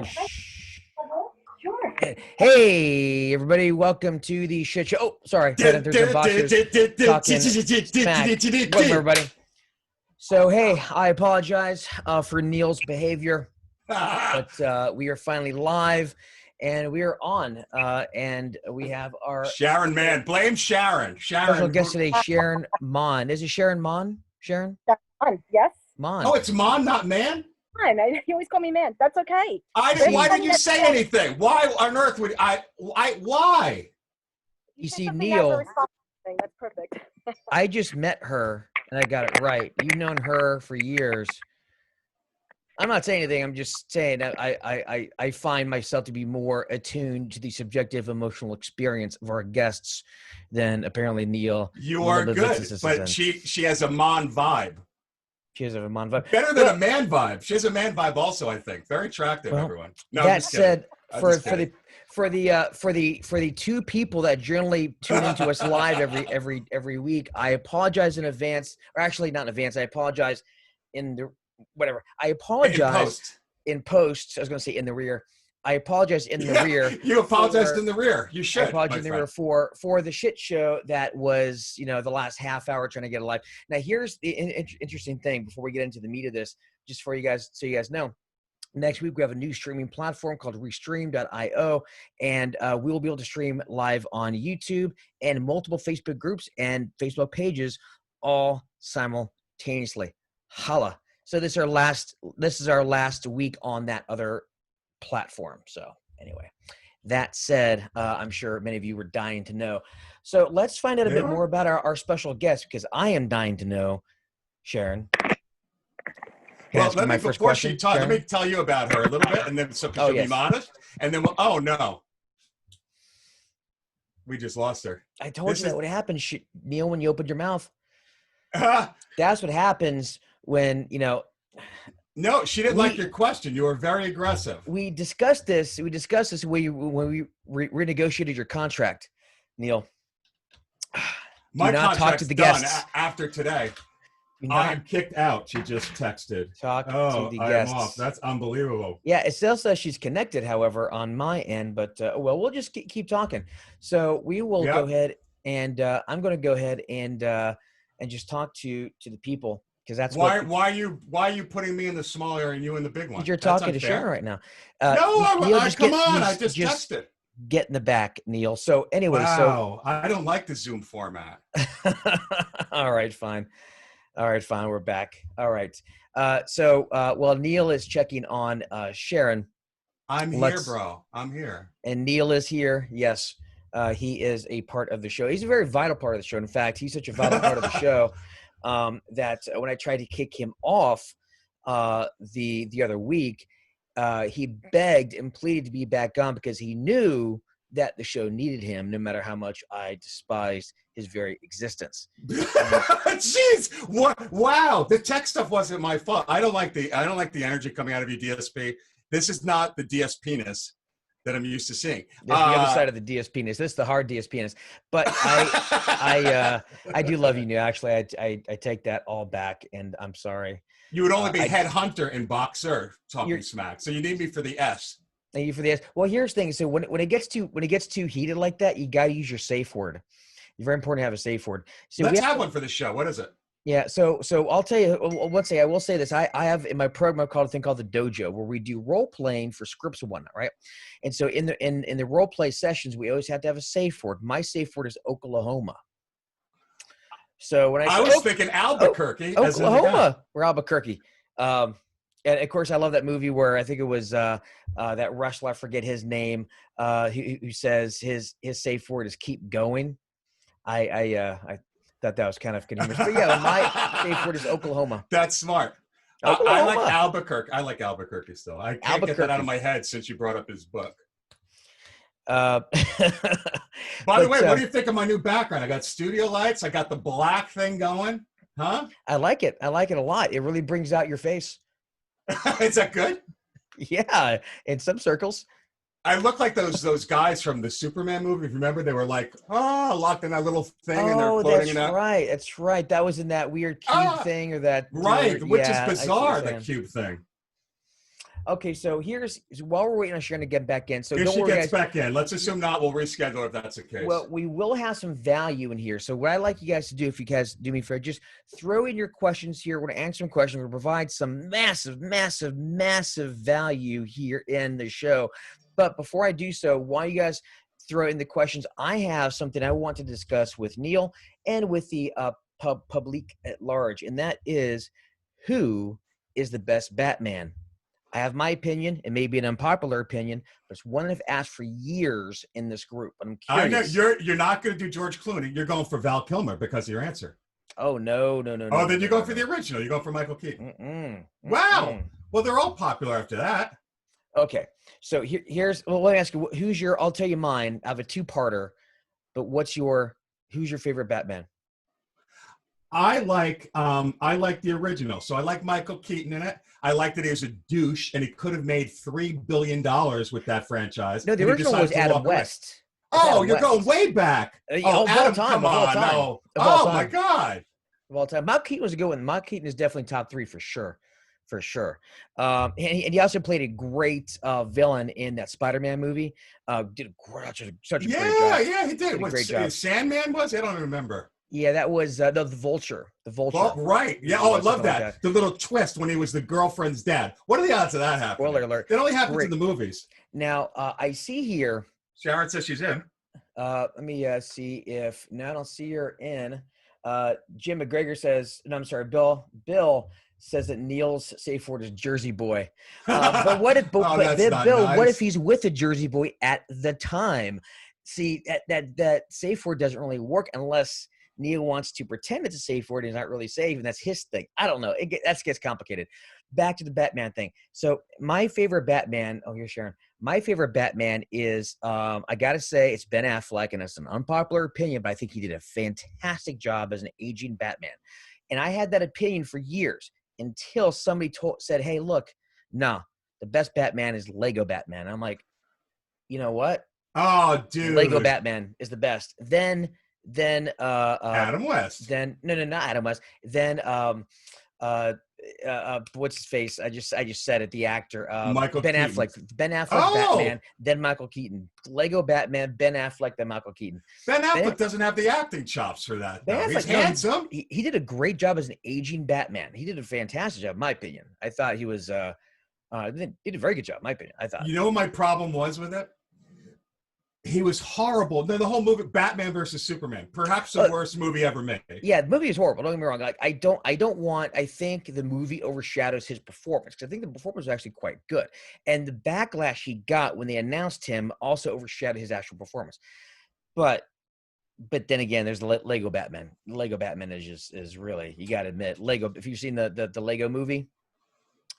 doing? Sure. Hey, everybody. Welcome to the shit show. Oh, sorry. Headhunters and boxers talking smack. Welcome, everybody. So, hey, I apologize for Neil's behavior, but we are finally live, and we are on, and we have our Sharon, man. Blame Sharon. Special guest today, Sharon Mon. Is it Sharon Mon? Sharon? Mon, yes. Mon. Oh, it's Mon, not man? Fine. You always call me man. That's okay. Why didn't you say anything? Why on earth would why? You see, Neil, that's perfect. I just met her, and I got it right. You've known her for years. I'm not saying anything. I'm just saying that I find myself to be more attuned to the subjective emotional experience of our guests than apparently Neil. You are good, but she has a Mon vibe. She has a Mon vibe. Better than a man vibe. She has a man vibe also, I think. Very attractive, everyone. No, that said, for the two people that generally tune into us live every week, I apologize in advance, or actually not in advance. I apologize in the whatever. I apologize in post. I was going to say in the rear. I apologize in the rear. You apologized in the rear. You should. I apologize in the rear for the shit show that was, the last half hour trying to get alive. Now, here's the interesting thing before we get into the meat of this, just for you guys, so you guys know. Next week, we have a new streaming platform called Restream.io, and we will be able to stream live on YouTube and multiple Facebook groups and Facebook pages all simultaneously. Holla. So this is our last week on that other platform. So anyway, that said, I'm sure many of you were dying to know. So let's find out a bit more about our special guest, because I am dying to know, Sharon. Well, let me tell you about her a little bit, and then she'll be modest, and then we just lost her. I told you that would happen, Neil, when you opened your mouth. That's what happens when, No, she didn't like your question. You were very aggressive. We discussed this when we renegotiated your contract, Neil. My contract's done after today. I am kicked out. She just texted. Talk to the guests. I'm off. That's unbelievable. Yeah, it still says she's connected, however, on my end. But we'll just keep talking. So we will go ahead, and I'm going to go ahead and just talk to the people. Because that's why are you putting me in the small area and you in the big one? You're talking to Sharon right now. Come on! I just texted. Get in the back, Neil. So anyway, I don't like the Zoom format. All right, fine. We're back. All right. While Neil is checking on Sharon, I'm here, bro. I'm here. And Neil is here. Yes, he is a part of the show. He's a very vital part of the show. In fact, he's such a vital part of the show. That when I tried to kick him off the other week, he begged and pleaded to be back on because he knew that the show needed him, no matter how much I despised his very existence. Jeez, what? Wow, the tech stuff wasn't my fault. I don't like the energy coming out of you, DSP. This is not the DSP-ness that I'm used to seeing. There's the other side of the DSP-ness. This is the hard DSP-ness. But I do love you, Neil. Actually, I take that all back, and I'm sorry. You would only be Headhunter and Boxer talking smack. So you need me for the S. Thank you for the S. Well, here's the thing. So when it gets too heated like that, you got to use your safe word. It's very important to have a safe word. So let's have one for the show. What is it? Yeah, so I'll tell you. I will say this. I have in my program called a thing called the Dojo, where we do role playing for scripts and whatnot, right? And so in the role play sessions, we always have to have a safe word. My safe word is Oklahoma. So when I was thinking Albuquerque, Oklahoma, or Albuquerque. And of course, I love that movie where I think it was that wrestler, I forget his name, who says his safe word is "keep going." I thought that was kind of humorous. But yeah, my safe word is Oklahoma. That's smart. I like Albuquerque. I like Albuquerque still. I can't get that out of my head since you brought up his book. By the way, what do you think of my new background? I got studio lights. I got the black thing going. Huh? I like it. I like it a lot. It really brings out your face. Is that good? Yeah, in some circles. I look like those guys from the Superman movie. If you remember, they were like, locked in that little thing, and they're floating it out. Right. That's right. That was in that weird cube thing, or that. Right, which is bizarre. The cube thing. Okay, so while we're waiting on Sharon to get back in. So if don't she worry, gets guys. back in, let's assume not. We'll reschedule if that's the case. Well, we will have some value in here. So what I'd like you guys to do, if you guys do me a favor, just throw in your questions here. We're going to answer some questions. We'll provide some massive, massive, massive value here in the show. But before I do so, while you guys throw in the questions, I have something I want to discuss with Neil and with the public at large, and that is, who is the best Batman? I have my opinion. It may be an unpopular opinion, but it's one I've asked for years in this group. I'm curious. I know you're not going to do George Clooney. You're going for Val Kilmer because of your answer. Oh, no. Oh, then you go for the original. You go for Michael Keaton. Wow. Well, they're all popular after that. Okay. So here's, well, let me ask you, I'll tell you mine. I have a two-parter, but who's your favorite Batman? I like the original. So I like Michael Keaton in it. I like that he was a douche and he could have made $3 billion with that franchise. No, the original was Adam West. Oh, you're going way back. Oh, Adam, come on. No. Oh, my God. Of all time. Michael Keaton was a good one. Michael Keaton is definitely top three for sure. And he also played a great villain in that Spider-Man movie. Did such a great job. Yeah, he did. Great job. Sandman was? I don't remember. Yeah, that was the Vulture. The Vulture. Oh, right. Yeah. Oh, I love that. Like the little twist when he was the girlfriend's dad. What are the odds of that happening? Spoiler alert. That only happens in the movies. Now, I see here. Sharon says she's in. Let me see if. No, I don't see her in. Jim McGregor says, no, I'm sorry, Bill says that Neil's safe word is Jersey Boy. But what if, Bill, nice. What if he's with a Jersey Boy at the time? See, that safe word doesn't really work unless Neil wants to pretend it's a safe word and it's not really safe, and that's his thing. I don't know. That gets complicated. Back to the Batman thing. So my favorite Batman, here's Sharon. My favorite Batman is, I got to say, it's Ben Affleck, and it's an unpopular opinion, but I think he did a fantastic job as an aging Batman. And I had that opinion for years until somebody said, hey, look, no, the best Batman is Lego Batman. I'm like, you know what? Oh, dude. Lego Batman is the best. Then Adam West. Then no, not Adam West. Then what's his face? I just said it. The actor Ben Affleck. Ben Affleck Batman. Then Michael Keaton. Lego Batman. Ben Affleck. Then Michael Keaton. Ben Affleck doesn't have the acting chops for that. He's handsome. He did a great job as an aging Batman. He did a fantastic job, in my opinion. I thought he was. He did a very good job, in my opinion. I thought. You know what my problem was with it? He was horrible. The whole movie, Batman versus Superman, perhaps the worst movie ever made. Yeah, the movie is horrible. Don't get me wrong. Like, I think the movie overshadows his performance, because I think the performance was actually quite good. And the backlash he got when they announced him also overshadowed his actual performance. But then again, there's the Lego Batman. Lego Batman is really, you got to admit, Lego. If you've seen the Lego movie.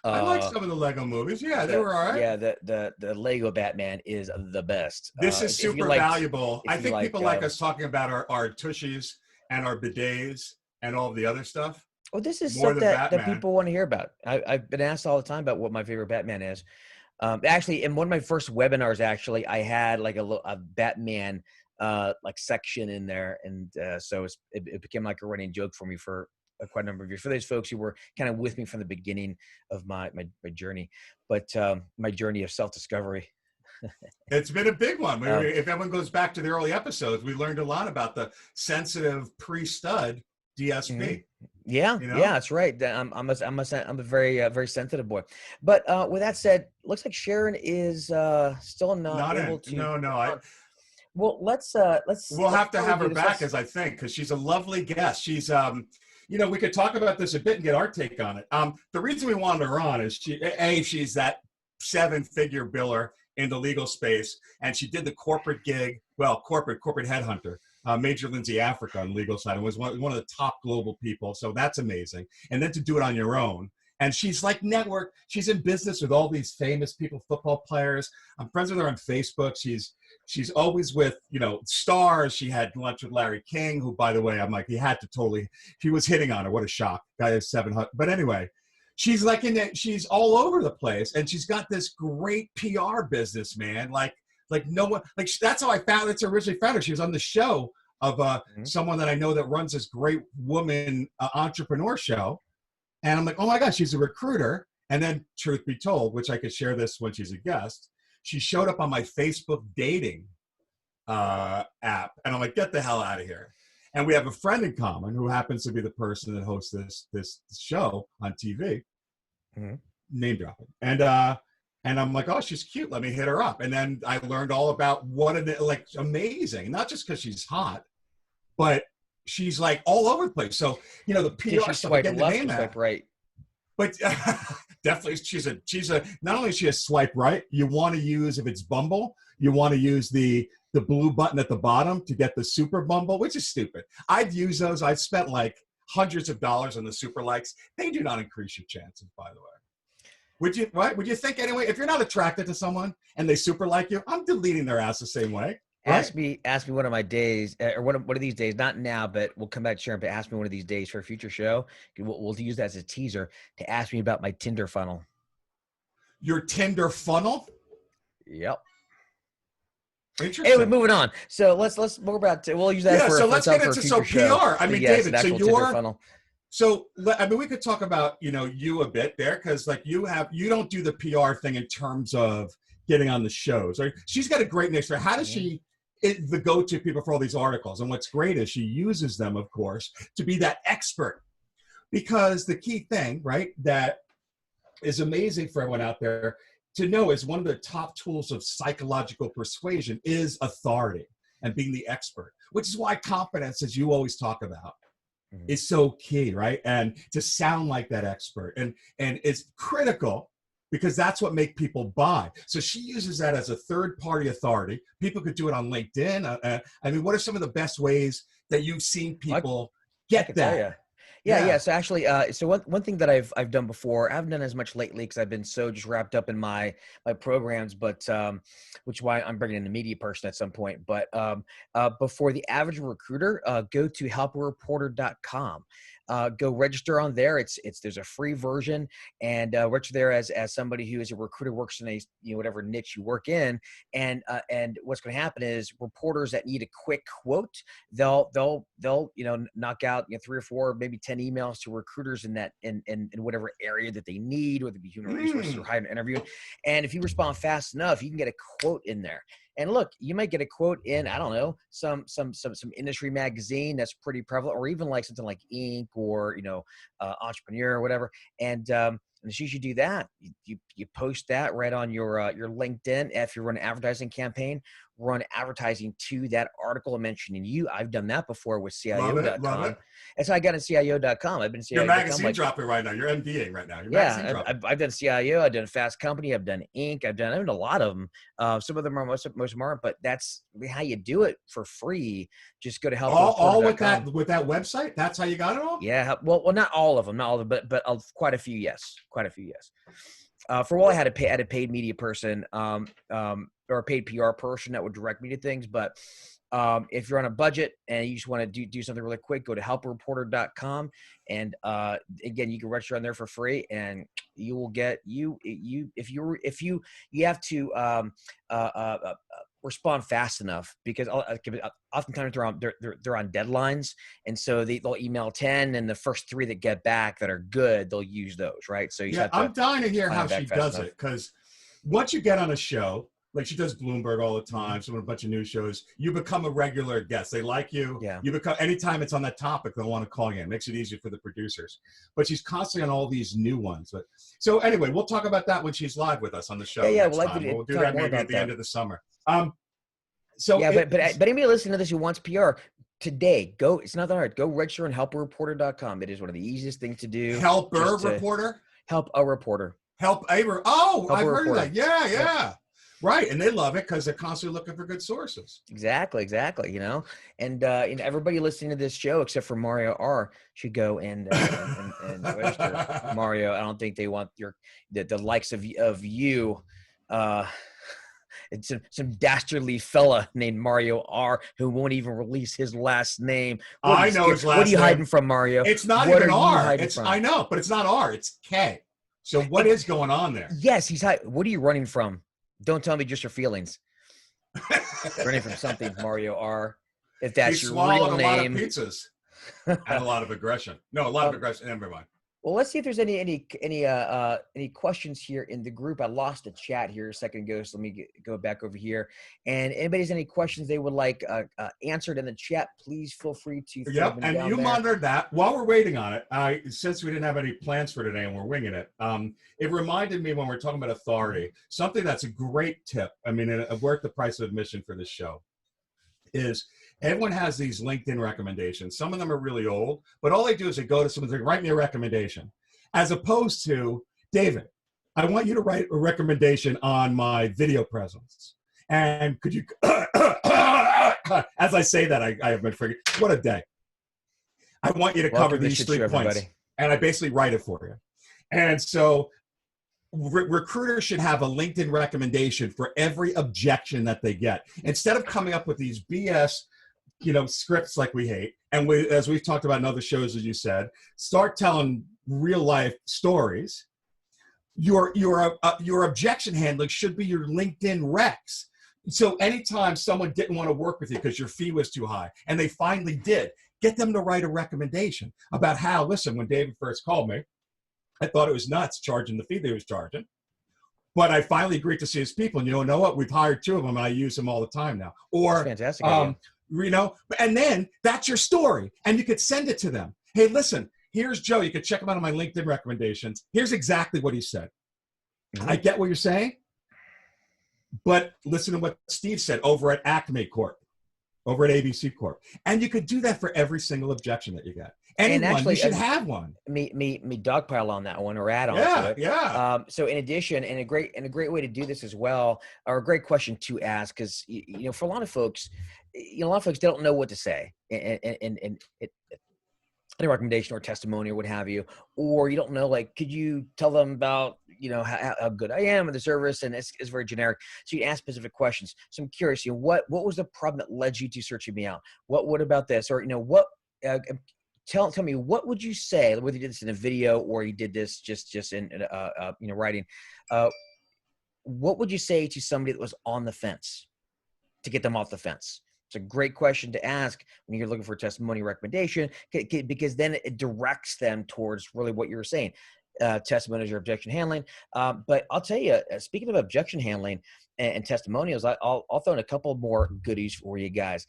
I like some of the Lego movies. Yeah, they were all right. Yeah, the Lego Batman is the best. This is super valuable. I think people like us talking about our tushies and our bidets and all the other stuff. Oh, this is stuff that people want to hear about. I've been asked all the time about what my favorite Batman is. Actually, in one of my first webinars, I had like a Batman like section in there, and so it became like a running joke for me for quite a number of years, for those folks who were kind of with me from the beginning of my journey, but my journey of self-discovery. It's been a big one. If everyone goes back to the early episodes, we learned a lot about the sensitive pre-stud DSP. Mm-hmm. Yeah, yeah, that's right. I'm a very sensitive boy. But with that said, looks like Sharon is still not able to. No. Well, we'll have to have her back, as I think, because she's a lovely guest. She's we could talk about this a bit and get our take on it. The reason we wanted her on is she's that 7-figure biller in the legal space, and she did the corporate gig, corporate Headhunter, Major Lindsay Africa on the legal side, and was one of the top global people. So that's amazing. And then to do it on your own. And she's like network. She's in business with all these famous people, football players. I'm friends with her on Facebook. She's always with, stars. She had lunch with Larry King, who, by the way, I'm like, he was hitting on her. What a shock. Guy is 700. But anyway, she's like she's all over the place. And she's got this great PR business, man. Like no one, that's how that's originally found her. She was on the show of someone that I know that runs this great woman entrepreneur show. And I'm like, oh my gosh, she's a recruiter. And then, truth be told, which I could share this when she's a guest, she showed up on my Facebook dating app, and I'm like, get the hell out of here. And we have a friend in common who happens to be the person that hosts this show on TV, name dropping. And I'm like, oh, she's cute. Let me hit her up. And then I learned all about amazing. Not just because she's hot, but she's like all over the place. So, the PR stuff, swipe left or swipe right. But definitely, she's a. Not only is she a swipe right, you want to use, if it's Bumble, you want to use the blue button at the bottom to get the super Bumble, which is stupid. I've used those. I've spent like hundreds of dollars on the super likes. They do not increase your chances, by the way. Would you? Right? Would you think anyway? If you're not attracted to someone and they super like you, I'm deleting their ass the same way. Right? Ask me one of my days, or one of these days, not now, but we'll come back to Sharon, but ask me one of these days for a future show. We'll use that as a teaser to ask me about my Tinder funnel. Your Tinder funnel? Yep. Interesting. Anyway, moving on. So let's more about, we'll use that for so let's get into PR. Show. I mean, yes, David, so Tinder funnel. So, I mean, we could talk about, you a bit there, because like you don't do the PR thing in terms of getting on the shows. Right? She's got a great niche there. How does she the go-to people for all these articles? And what's great is she uses them, of course, to be that expert. Because the key thing, right, that is amazing for everyone out there to know is one of the top tools of psychological persuasion is authority and being the expert, which is why confidence, as you always talk about, is so key, right? And to sound like that expert. And it's critical because that's what makes people buy. So she uses that as a third-party authority. People could do it on LinkedIn. I mean, what are some of the best ways that you've seen people get that? Yeah. So actually, so one thing that I've done before, I haven't done as much lately because I've been so just wrapped up in my programs, but which is why I'm bringing in the media person at some point. But before the average recruiter, go to helpareporter.com. Go register on there. There's a free version, and register there as somebody who is a recruiter, works in a whatever niche you work in, and what's going to happen is reporters that need a quick quote, they'll knock out 3 or 4, maybe 10 emails to recruiters in that in whatever area that they need, whether it be human resources or hiring interview, and if you respond fast enough, you can get a quote in there. And look, you might get a quote in, I don't know, some industry magazine that's pretty prevalent, or even like something like Inc. or Entrepreneur or whatever. And as soon as you do that, you post that right on your LinkedIn. If you run an advertising campaign, run advertising to that article mentioning you. I've done that before with CIO.com. Love it. And so I got in CIO.com. I've been CIO.com. Your magazine dropping right now. You're MDing right now. I've done CIO. I've done Fast Company. I've done Inc. I've done a lot of them. Some of them are, most of them aren't, but that's how you do it for free. Just go to help. All with that website. That's how you got it all. Yeah. Well, not all of them, but quite a few. Yes, quite a few. Yes. For a while, I had a paid media person, or a paid PR person that would direct me to things. But if you're on a budget and you just want to do something really quick, go to helpareporter.com. And again, you can register on there for free, and you will get if you have to respond fast enough, because oftentimes they're on deadlines, and so they'll email 10, and the first 3 that get back that are good, they'll use those, right? So I'm dying to hear how she does it, because once you get on a show, like she does Bloomberg all the time, so a bunch of news shows, you become a regular guest. They like you. Yeah. You become, anytime it's on that topic, they'll want to call you in. It makes it easier for the producers. But she's constantly on all these new ones. But so anyway, we'll talk about that when she's live with us on the show. We'll do that maybe at the end of the summer. But anybody listening to this who wants PR today, it's not that hard. Go register on helpareporter.com. It is one of the easiest things to do. Help a reporter. Oh, I've heard of that. Yeah. Yep. Right, and they love it because they're constantly looking for good sources. Exactly. And everybody listening to this show, except for Mario R, should go and register. Mario, I don't think they want the likes of you. It's some dastardly fella named Mario R who won't even release his last name. I know his last name. What are you hiding from, Mario? It's not even R. I know, but it's not R. It's K. So what is going on there? Yes, what are you running from? Don't tell me just your feelings. Running from something, Mario R. If that's your real name. A lot of pizzas and a lot of aggression. No, a lot of aggression. Never mind. Well, let's see if there's any questions here in the group. I lost a chat here a second ago, so let me go back over here. And anybody has any questions they would like answered in the chat, please feel free to throw them and down you there. monitored that. While we're waiting on it, since we didn't have any plans for today and we're winging it, it reminded me when we're talking about authority, something that's a great tip. I mean, worth the price of admission for this show is everyone has these LinkedIn recommendations. Some of them are really old, but all they do is they go to someone and say, write me a recommendation. As opposed to, David, I want you to write a recommendation on my video presence. And could you, as I say that, I have been forgetting, what a day. I want you to cover these 3 points. Everybody. And I basically write it for you. And so recruiters should have a LinkedIn recommendation for every objection that they get. Instead of coming up with these BS, scripts like we hate, and as we've talked about in other shows, as you said, start telling real life stories. Your objection handling should be your LinkedIn recs. So anytime someone didn't want to work with you because your fee was too high, and they finally did, get them to write a recommendation about how, listen, when David first called me, I thought it was nuts charging the fee they was charging. But I finally agreed to see his people. And you know what? We've hired 2 of them, and I use them all the time now. Or, that's fantastic. And then that's your story. And you could send it to them. Hey, listen, here's Joe. You could check him out on my LinkedIn recommendations. Here's exactly what he said. Mm-hmm. I get what you're saying, but listen to what Steve said over at Acme Corp, over at ABC Corp. And you could do that for every single objection that you get. Anyone, and actually, you should have one. Me dogpile on that one or add on to it. Yeah. So in addition, and a great way to do this as well, or a great question to ask, because for a lot of folks, they don't know what to say in a recommendation or testimony or what have you, or you don't know, like, could you tell them about how good I am with the service, and it's very generic. So you ask specific questions. So I'm curious, what was the problem that led you to searching me out? What about this, or what? Tell me, what would you say, whether you did this in a video or you did this just in writing, what would you say to somebody that was on the fence to get them off the fence? It's a great question to ask when you're looking for a testimony recommendation, because then it directs them towards really what you were saying. Testimonials or objection handling. But I'll tell you, speaking of objection handling and testimonials, I'll throw in a couple more goodies for you guys.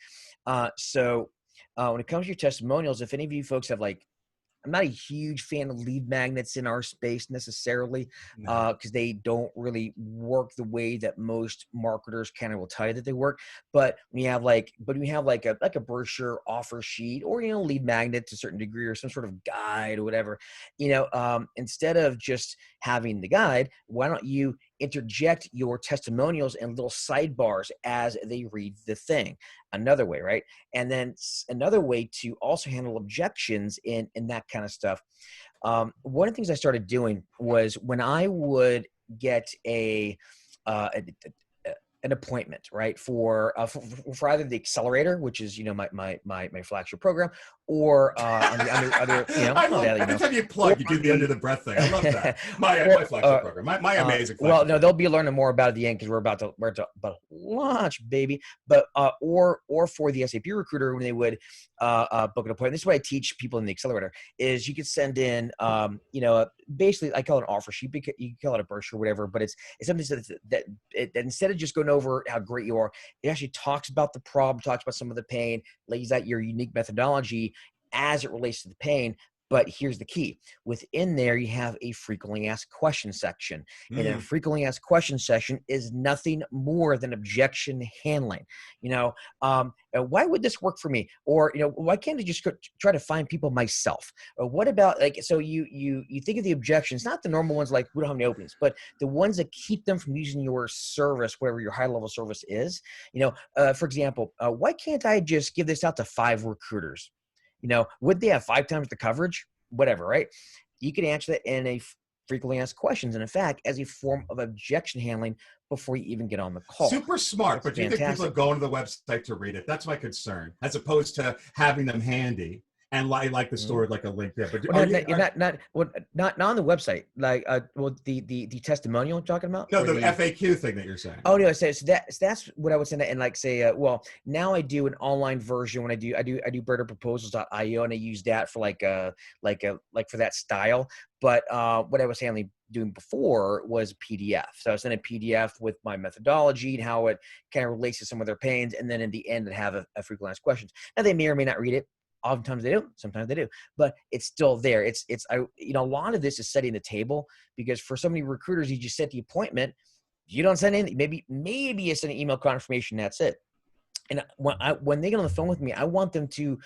When it comes to your testimonials, if any of you folks have I'm not a huge fan of lead magnets in our space necessarily, because they don't really work the way that most marketers kind of will tell you that they work. But when you have a brochure, offer sheet, or lead magnet to a certain degree, or some sort of guide or whatever, instead of just having the guide, why don't you interject your testimonials and little sidebars as they read the thing? Another way, right? And then another way to also handle objections in that kind of stuff. One of the things I started doing was when I would get an appointment, right, for either the accelerator, which is my flagship program, or on the other I love that. Every time you plug, you do the under the breath thing. I love that. My flagship program, my amazing. Well, no, they'll be learning more about it at the end because we're about to launch, baby. But or for the SAP recruiter, when they would book an appointment, this is what I teach people in the accelerator: is you could send in basically I call it an offer sheet, because you can call it a brochure, whatever. But it's something that instead of just going over how great you are, it actually talks about the problem, talks about some of the pain, lays out your unique methodology as it relates to the pain. But here's the key. Within there, you have a frequently asked questions section. And a frequently asked questions section is nothing more than objection handling. Why would this work for me? Or, why can't I just try to find people myself? Or what about, so you think of the objections, not the normal ones like we don't have any openings, but the ones that keep them from using your service, whatever your high level service is. For example, why can't I just give this out to 5 recruiters? Would they have 5 times the coverage? Whatever, right? You can answer that in a frequently asked questions, and in fact, as a form of objection handling before you even get on the call. Super smart, but do you think people are going to the website to read it? That's my concern, as opposed to having them handy and like the story, like a link there. But well, not on the website. Like, the testimonial I'm talking about. No, the FAQ thing that you're saying. Oh no, so that's what I would say. And like say, well, now I do an online version when I do birderproposals.io, and I use that for like for that style. But what I was doing before was PDF. So I was sending a PDF with my methodology and how it kind of relates to some of their pains, and then in the end, I'd have a frequently asked questions. Now they may or may not read it. Oftentimes they do, sometimes they do, but it's still there. A lot of this is setting the table, because for so many recruiters, you just set the appointment, you don't send anything. Maybe you send an email confirmation. That's it. And when they get on the phone with me, I want them to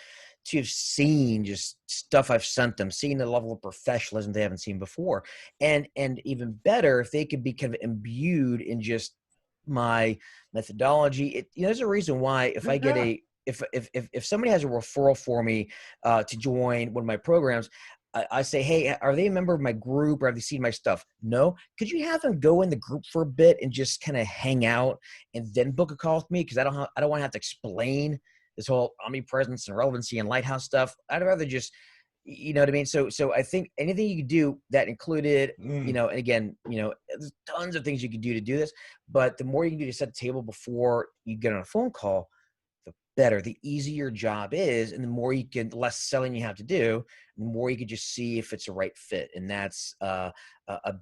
have seen just stuff I've sent them, seeing the level of professionalism they haven't seen before, and even better if they could be kind of imbued in just my methodology. There's a reason why if I get if somebody has a referral for me to join one of my programs, I say, hey, are they a member of my group, or have they seen my stuff? No. Could you have them go in the group for a bit and just kind of hang out and then book a call with me? Because I don't want to have to explain this whole omnipresence and relevancy and lighthouse stuff. I'd rather just, you know what I mean? So I think anything you could do that included, and again, there's tons of things you could do to do this, but the more you can do to set the table before you get on a phone call, the better. The easier your job is, and the less selling you have to do, the more you can just see if it's a right fit. And that's a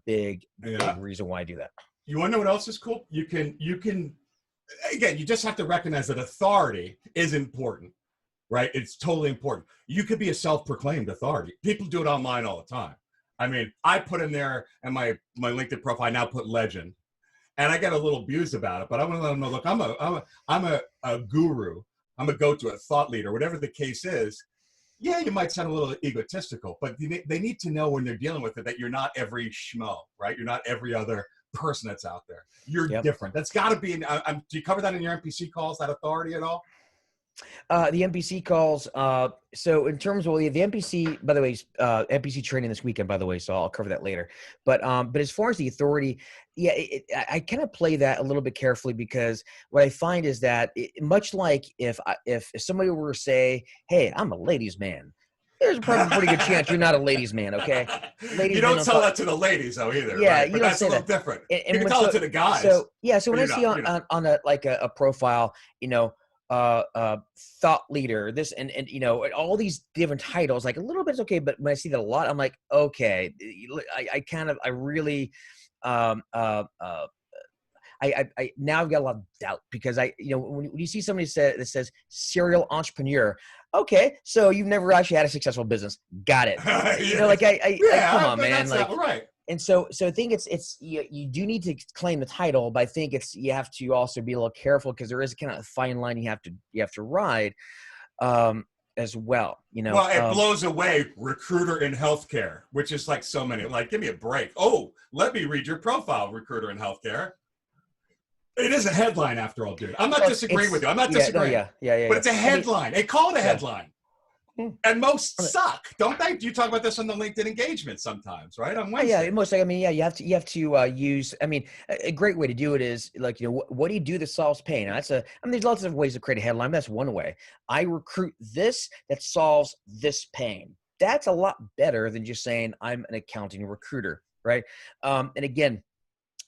big reason why I do that. You want to know what else is cool? You can, again, you just have to recognize that authority is important, right? It's totally important. You could be a self-proclaimed authority. People do it online all the time. I mean, I put in there, and my LinkedIn profile, I now put legend, and I get a little abused about it, but I want to let them know, look, I'm a guru. I'm a go-to, a thought leader, whatever the case is. Yeah, you might sound a little egotistical, but they need to know when they're dealing with it that you're not every schmo, right? You're not every other person that's out there. You're different. That's got to be. Do you cover that in your NPC calls? That authority at all? The NPC calls. So in terms of the NPC, by the way, NPC training this weekend, by the way, so I'll cover that later. But as far as the authority, I kind of play that a little bit carefully, because what I find is that much like if somebody were to say, "Hey, I'm a ladies' man," there's probably a pretty good chance you're not a ladies' man. Okay, ladies. You don't tell that to the ladies though either. Yeah, right? But that's a little different. And you can tell it to the guys. So when I see on a profile, thought leader, this and all these different titles, like a little bit is okay, but when I see that a lot, I'm like, okay, I really I now I've got a lot of doubt, because when you see somebody that says serial entrepreneur, okay, so you've never actually had a successful business. Got it. Come on, man. Like, right. And so I think it's you do need to claim the title, but I think you have to also be a little careful, because there is kind of a fine line you have to ride as well. Well, it blows away recruiter in healthcare, which is like so many. Like, give me a break. Oh, let me read your profile, recruiter in healthcare. It is a headline, after all, dude. I'm not disagreeing with you. I'm not disagreeing. But it's a headline. They call it a headline. And most suck, don't they? You talk about this on the LinkedIn engagement sometimes, right? On Wednesday. You have to use. I mean, a great way to do it is like, what do you do that solves pain? Now, there's lots of ways to create a headline. That's one way. I recruit this that solves this pain. That's a lot better than just saying I'm an accounting recruiter, right? And again,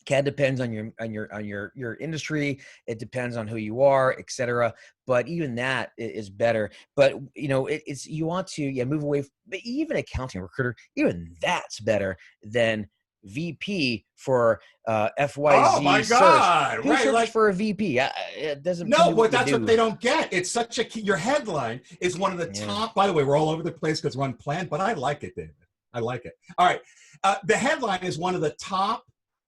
kind of depends on your industry. It depends on who you are, et cetera. But even that is better. But you want to move away. But even accounting recruiter, even that's better than VP for FYZ. Oh my God! Who searches for a VP? It doesn't. No, but that's what they don't get. It's such a key. Your headline is one of the top. By the way, we're all over the place because we're unplanned, but I like it, David. I like it. All right, the headline is one of the top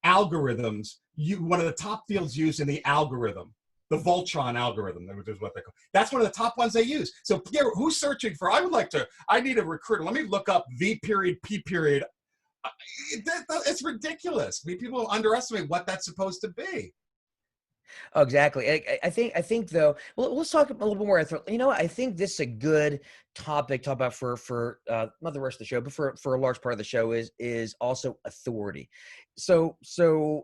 algorithms, one of the top fields used in the algorithm, the Voltron algorithm, which is what they call. That's one of the top ones they use. So who's searching for? I need a recruiter. Let me look up V period P period. It's ridiculous. I mean, people underestimate what that's supposed to be. Oh, exactly. I think though, well, let's talk a little bit more. I think this is a good topic to talk about not the rest of the show, but for a large part of the show is also authority. So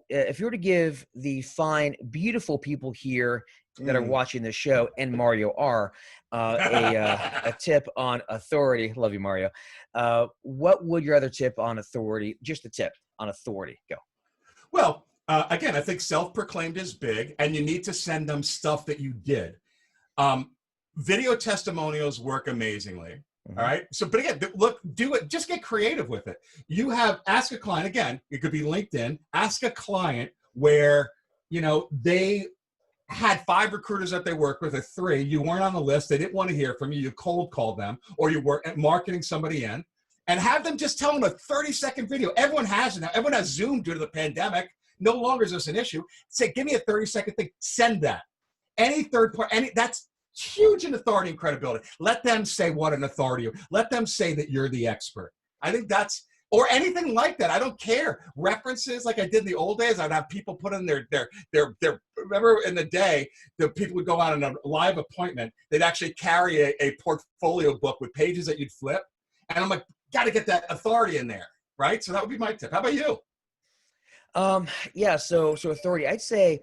if you were to give the fine, beautiful people here that are watching the show, and Mario are, a tip on authority. Love you, Mario. What would your other tip on authority? Just a tip on authority. Go. Well, again, I think self-proclaimed is big, and you need to send them stuff that you did. Video testimonials work amazingly. All right. So, but again, look, do it. Just get creative with it. Ask a client, again, it could be LinkedIn, ask a client where, they had 5 recruiters that they work with, or 3, you weren't on the list, they didn't want to hear from you, you cold called them, or you were marketing somebody in, and have them just tell them a 30-second video. Everyone has it now. Everyone has Zoom due to the pandemic. No longer is this an issue. Say, give me a 30-second thing. Send that. Any third party, that's huge in authority and credibility. Let them say what an authority you. Let them say that you're the expert. I think that's, or anything like that. I don't care. References, like I did in the old days, I'd have people put in their remember in the day, the people would go out on a live appointment. They'd actually carry a portfolio book with pages that you'd flip. And I'm like, got to get that authority in there, right? So that would be my tip. How about you? Yeah. So authority, I'd say,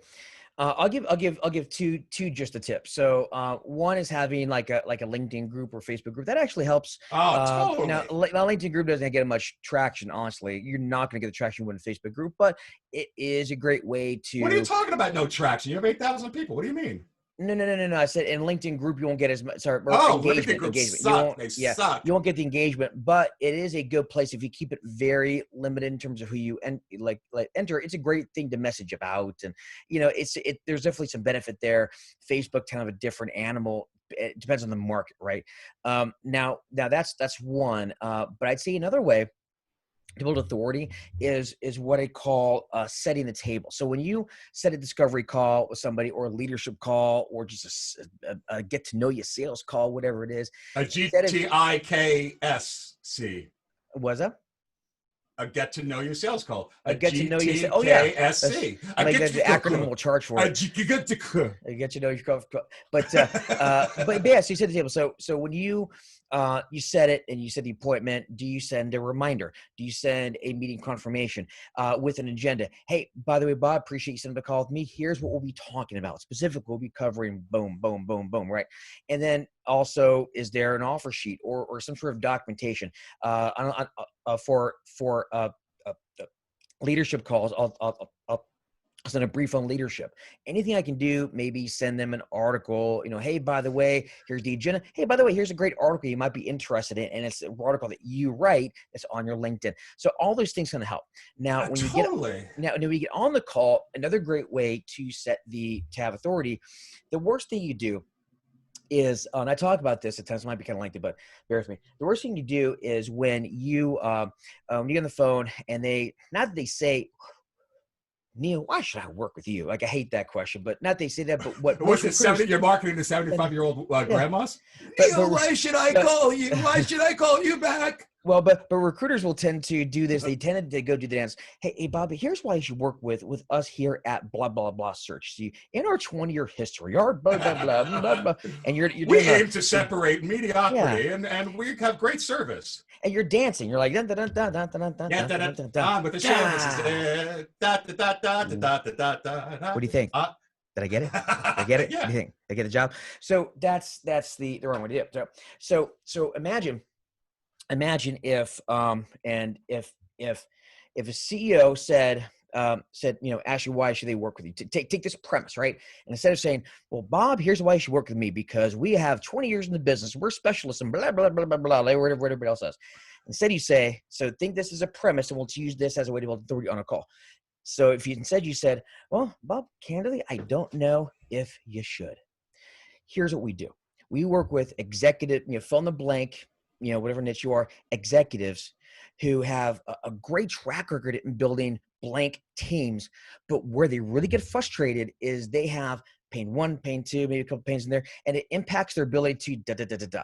I'll give two just a tip. So one is having like a LinkedIn group or Facebook group that actually helps. Oh, totally. Now LinkedIn group doesn't get much traction. Honestly, you're not going to get the traction with a Facebook group, but it is a great way to. What are you talking about? No traction? You have 8,000 people. What do you mean? No. I said in LinkedIn group, you won't get as much. Sorry, engagement. Suck. They suck. You won't get the engagement, but it is a good place if you keep it very limited in terms of who you enter. It's a great thing to message about, and there's definitely some benefit there. Facebook, kind of a different animal. It depends on the market, right? Now that's one. But I'd say another way to build authority is what I call setting the table. So when you set a discovery call with somebody, or a leadership call, or just a get to know you sales call, whatever it is. A GTIKSC. What's that? A get to know you sales call. A get to know you. Oh yeah. GTKSC. The acronym will charge for it. A get to know you. But yeah. So you set the table. So when you set it and you set the appointment, do you send a reminder? Do you send a meeting confirmation with an agenda? Hey, by the way, Bob, appreciate you sending a call with me. Here's what we'll be talking about. Specifically, we'll be covering boom, boom, boom, boom, right? And then also, is there an offer sheet or some sort of documentation for leadership calls? I'll send a brief on leadership. Anything I can do, maybe send them an article, hey, by the way, here's the agenda. Hey, by the way, here's a great article you might be interested in. And it's an article that you write that's on your LinkedIn. So all those things can help. Now, when you get on the call, another great way to have authority, the worst thing you do is, and I talk about this at times, it might be kind of lengthy, but bear with me. The worst thing you do is when you get on the phone and they say, Neil, why should I work with you? Like, I hate that question, but not they say that, but what was it? You're marketing to 75-year-old grandmas? Neil, why should I call you? Why should I call you back? Well, but recruiters will tend to do this. They tend to go do the dance. Hey, Bobby, here's why you should work with us here at blah, blah, blah search. See, in our 20-year history, our blah, blah, blah, blah, blah, and we aim to separate mediocrity and we have great service. And you're dancing. You're like, dun, dun, dun, dun, dun, dun, dun, dun, dun, dun, dun, with the services. What do you think? Did I get it? I get it? Yeah. What do you think? I get the job? So that's the wrong way to do it. So imagine if a CEO said, Ashley, why should they work with you? Take this premise, right? And instead of saying, well, Bob, here's why you should work with me, because we have 20 years in the business. We're specialists in blah, blah, blah, blah, blah, whatever everybody else says. Instead you say, so think this is a premise and we'll use this as a way to build authority on a call. So if you said, well, Bob, candidly, I don't know if you should. Here's what we do. We work with executive, fill in the blank, whatever niche you are, executives who have a great track record in building blank teams, but where they really get frustrated is they have pain 1, pain 2, maybe a couple pains in there, and it impacts their ability to da-da-da-da-da.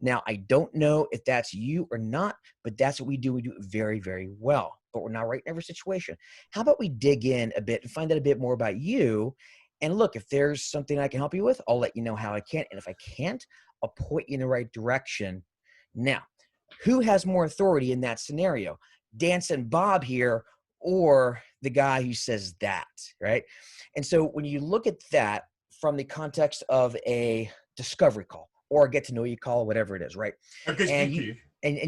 Now, I don't know if that's you or not, but that's what we do. We do it very, very well, but we're not right in every situation. How about we dig in a bit and find out a bit more about you And look, if there's something I can help you with, I'll let you know how I can. And if I can't, I'll point you in the right direction. Now, who has more authority in that scenario? Dancing Bob here or the guy who says that, right? And so when you look at that from the context of a discovery call or a get to know you call, whatever it is, right? And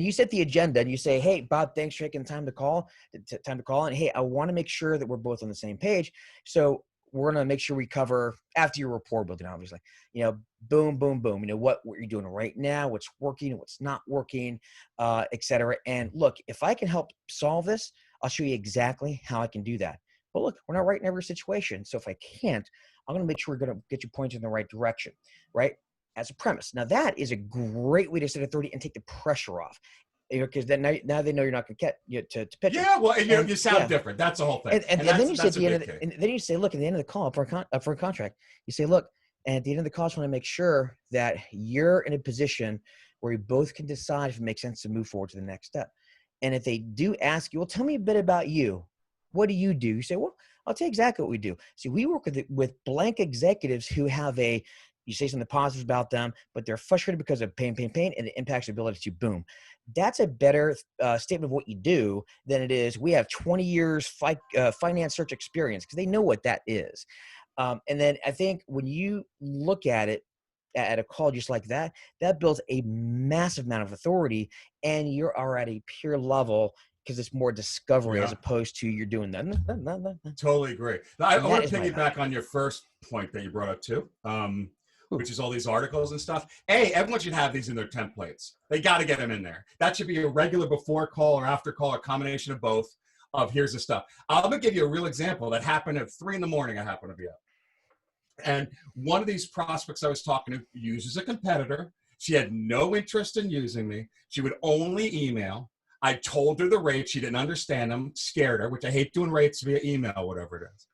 you set the agenda and you say, hey, Bob, thanks for taking the time to call. And hey, I want to make sure that we're both on the same page. So we're going to make sure we cover after your rapport building, obviously, boom, boom, boom, what you're doing right now, what's working, what's not working, et cetera. And look, if I can help solve this, I'll show you exactly how I can do that. But look, we're not right in every situation. So if I can't, I'm going to make sure we're going to get you pointed in the right direction, right? As a premise. Now that is a great way to set authority and take the pressure off. Because then now they know you're not going to get to pitch. Yeah, well, you sound different. That's the whole thing. And then you say at the end of and then you say, look, at the end of the call for a contract, you say, look, and at the end of the call, I just want to make sure that you're in a position where you both can decide if it makes sense to move forward to the next step. And if they do ask you, well, tell me a bit about you. What do you do? You say, well, I'll tell you exactly what we do. See, we work with blank executives who have you say something positive about them, but they're frustrated because of pain, and it impacts their ability to boom. That's a better statement of what you do than it is, we have 20 years finance search experience, because they know what that is. And then I think when you look at it at a call just like that, that builds a massive amount of authority, and you are at a peer level because it's more discovery as opposed to you're doing that. Totally agree. I want to piggyback on your first point that you brought up too. Which is all these articles and stuff. Everyone should have these in their templates. They got to get them in there. That should be a regular before call or after call, or combination of both, of here's the stuff. I'm going to give you a real example that happened at 3 a.m. I happen to be up. And one of these prospects I was talking to uses a competitor. She had no interest in using me. She would only email. I told her the rates. She didn't understand them, scared her, which I hate doing rates via email, whatever it is.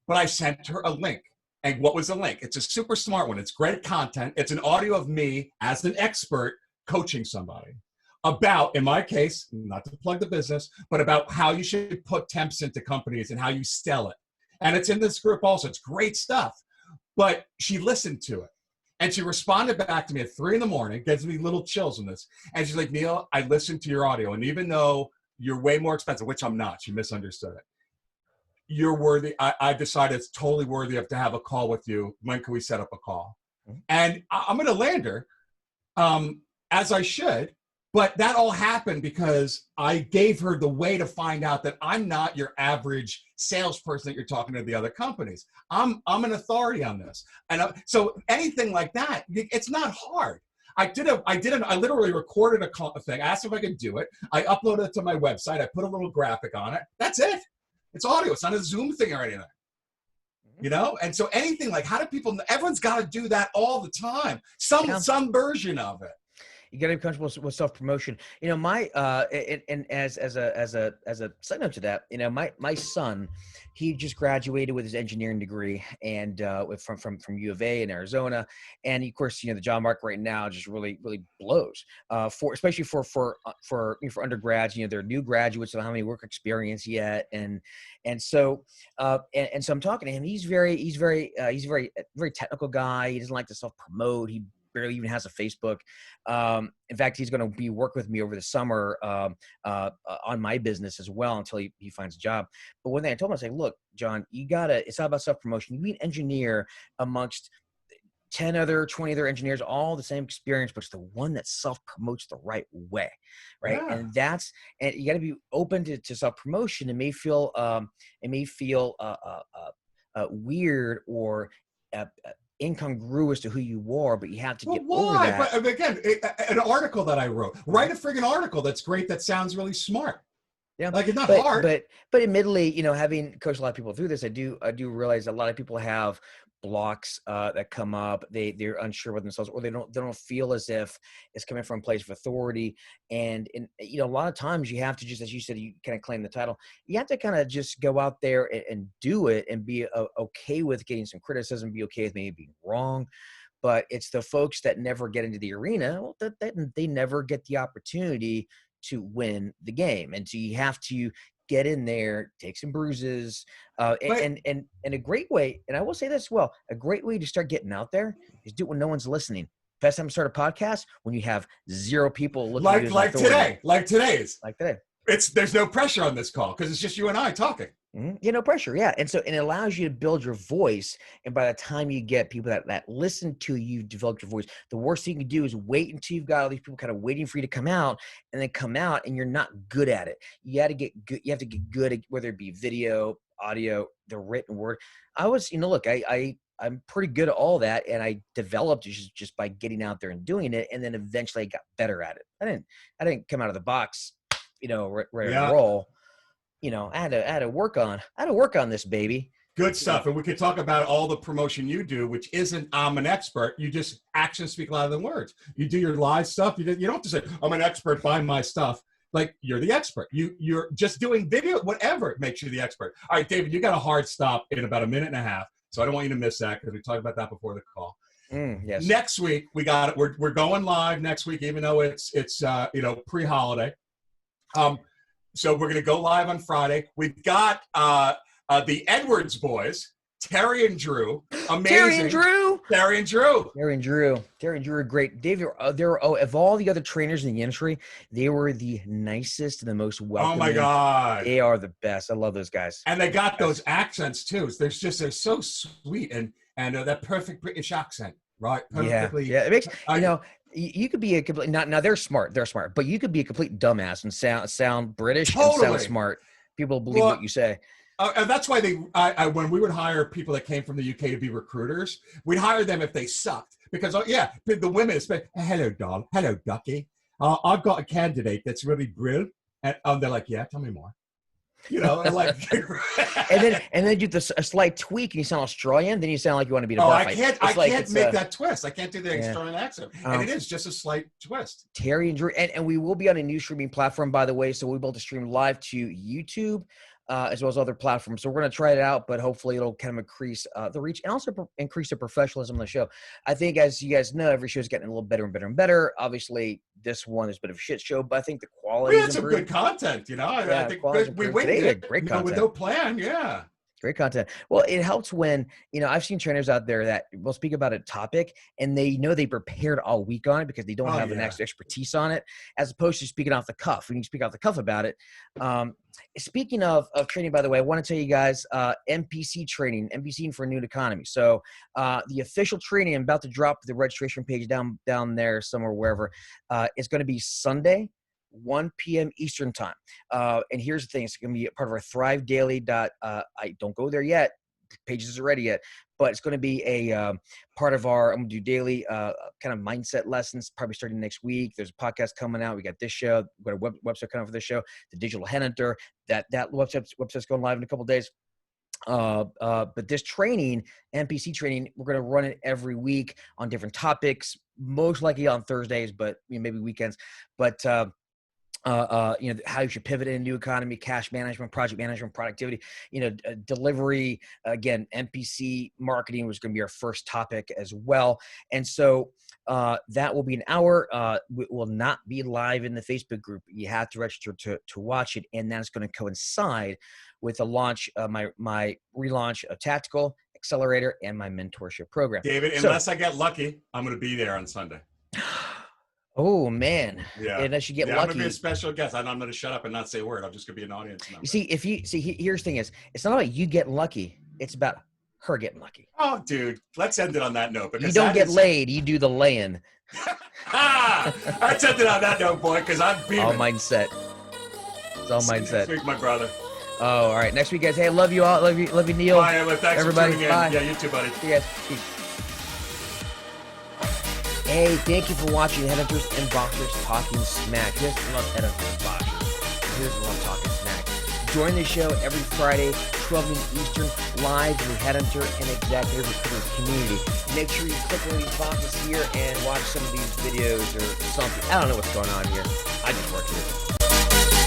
But I sent her a link. And what was the link? It's a super smart one. It's great content. It's an audio of me as an expert coaching somebody about, in my case, not to plug the business, but about how you should put temps into companies and how you sell it. And it's in this group also. It's great stuff. But she listened to it. And she responded back to me at 3 a.m, gives me little chills in this. And she's like, Neil, I listened to your audio. And even though you're way more expensive, which I'm not, she misunderstood it. You're worthy. I decided it's totally worthy of to have a call with you. When can we set up a call? And I'm going to land her, as I should. But that all happened because I gave her the way to find out that I'm not your average salesperson that you're talking to the other companies. I'm an authority on this. And so anything like that, it's not hard. I literally recorded a thing. I asked if I could do it. I uploaded it to my website. I put a little graphic on it. That's it. It's audio. It's not a Zoom thing or anything, And so anything like, how do people? Everyone's got to do that all the time. Some version of it. You got to be comfortable with self-promotion. My and as a side note to that, my son, he just graduated with his engineering degree and from U of A in Arizona, and of course, the job market right now just really blows. Especially for undergrads, they're new graduates, don't have any work experience yet, and so I'm talking to him. He's very technical guy. He doesn't like to self-promote. He barely even has a Facebook. In fact, he's going to be working with me over the summer on my business as well until he finds a job. But one thing I told him, I was like, look, John, it's not about self-promotion. You be an engineer amongst 20 other engineers, all the same experience, but it's the one that self-promotes the right way, right? Yeah. And you got to be open to self-promotion. It may feel weird or incongruous to who you are, but you have to get over that. But again, an article that I wrote, write a friggin' article that's great, that sounds really smart. Yeah, like it's not hard. But admittedly, having coached a lot of people through this, I do realize a lot of people have blocks that come up. They're unsure with themselves, or they don't feel as if it's coming from a place of authority. And a lot of times you have to just, as you said, you kind of claim the title. You have to kind of just go out there and do it, and be okay with getting some criticism, be okay with maybe being wrong. But it's the folks that never get into the arena, well, that they never get the opportunity to win the game. And so you have to get in there, take some bruises, and a great way. And I will say this as well, a great way to start getting out there is do it when no one's listening. Best time to start a podcast when you have 0 people looking at you as authority. Like today. There's no pressure on this call because it's just you and I talking. Mm-hmm. Yeah, no pressure. Yeah. And it allows you to build your voice. And by the time you get people that listen to you, develop your voice, the worst thing you can do is wait until you've got all these people kind of waiting for you to come out, and then come out and you're not good at it. You got to get good. You have to get good at whether it be video, audio, the written word. I was, look, I'm pretty good at all that. And I developed just by getting out there and doing it. And then eventually I got better at it. I didn't come out of the box, ready to roll. I had to work on this, baby. Good stuff. And we could talk about all the promotion you do, which isn't I'm an expert. You just actions speak louder than words. You do your live stuff. You don't have to say, I'm an expert, buy my stuff. Like, you're the expert. You're just doing video, whatever makes you the expert. All right, David, you got a hard stop in about a minute and a half. So I don't want you to miss that because we talked about that before the call. Yes. Next week, we're going live next week, even though it's pre-holiday. So we're going to go live on Friday. We've got the Edwards boys, Terry and Drew. Amazing. Terry and Drew are great. Of all the other trainers in the industry, they were the nicest and the most welcoming. Oh my God. They are the best. I love those guys. And they got those accents too. They're so sweet and that perfect British accent, right? Perfectly. Yeah. It makes, you could be a complete, now they're smart, but you could be a complete dumbass and sound British and sound smart. People believe what you say. And that's why when we would hire people that came from the UK to be recruiters, we'd hire them if they sucked. Because, the women, hello, doll. Hello, ducky. I've got a candidate that's really brilliant. And they're like, yeah, tell me more. Like, and then you do a slight tweak and you sound Australian, then you sound like you want to be a I can't make that twist. I can't do the Australian accent. And it is just a slight twist. Terry and Drew, and we will be on a new streaming platform, by the way, so we'll be able to stream live to YouTube as well as other platforms. So we're going to try it out, but hopefully it'll kind of increase the reach and also increase the professionalism of the show. I think, as you guys know, every show is getting a little better and better and better. Obviously, this one is a bit of a shit show, but I think the quality is some good content, I think we went great content with no plan. Yeah. Great content. Well, it helps when, I've seen trainers out there that will speak about a topic and they prepared all week on it because they don't have an extra expertise on it, as opposed to speaking off the cuff. When you speak off the cuff about it. Speaking of training, by the way, I want to tell you guys, NPC training, NPC for a new economy. So the official training, I'm about to drop the registration page down there somewhere, wherever, is going to be Sunday, 1 p.m. Eastern time. And here's the thing. It's going to be a part of our Thrive Daily. I don't go there yet. The page isn't ready yet, but it's going to be a part of our, I'm going to do daily kind of mindset lessons, probably starting next week. There's a podcast coming out. We got this show. We've got a website coming out for this show, the Digital Headhunter. That website's going live in a couple of days. But this training, NPC training, we're going to run it every week on different topics, most likely on Thursdays, but maybe weekends. But how you should pivot in a new economy, cash management, project management, productivity, delivery, again, NPC marketing was going to be our first topic as well. And so that will be an hour. It will not be live in the Facebook group. You have to register to watch it. And that's going to coincide with the launch, my relaunch of Tactical Accelerator and my mentorship program. David, unless I get lucky, I'm going to be there on Sunday. Oh man! Yeah, and I should get lucky. I'm gonna be a special guest. I'm gonna shut up and not say a word. I'm just gonna be an audience member. Here's the thing: it's not about you getting lucky. It's about her getting lucky. Oh, dude, let's end it on that note. Because you don't get laid; you do the laying. Let's end it on that note, boy. Because I'm beaming. All mindset. It's all mindset. Next week, my brother. Oh, all right. Next week, guys. Hey, I love you all. Love you, Neil. Bye, Emma. Thanks everybody. For tuning in. Bye. Yeah, you too, buddy. See you guys. Peace. Hey, thank you for watching Headhunters and Boxers Talking Smack. Here's love Headhunters and Boxers. Here's love Talking Smack. Join the show every Friday, 12 noon Eastern, live in the Headhunter and Executive Recruiter Community. Make sure you click one of these boxes here and watch some of these videos or something. I don't know what's going on here. I just work here.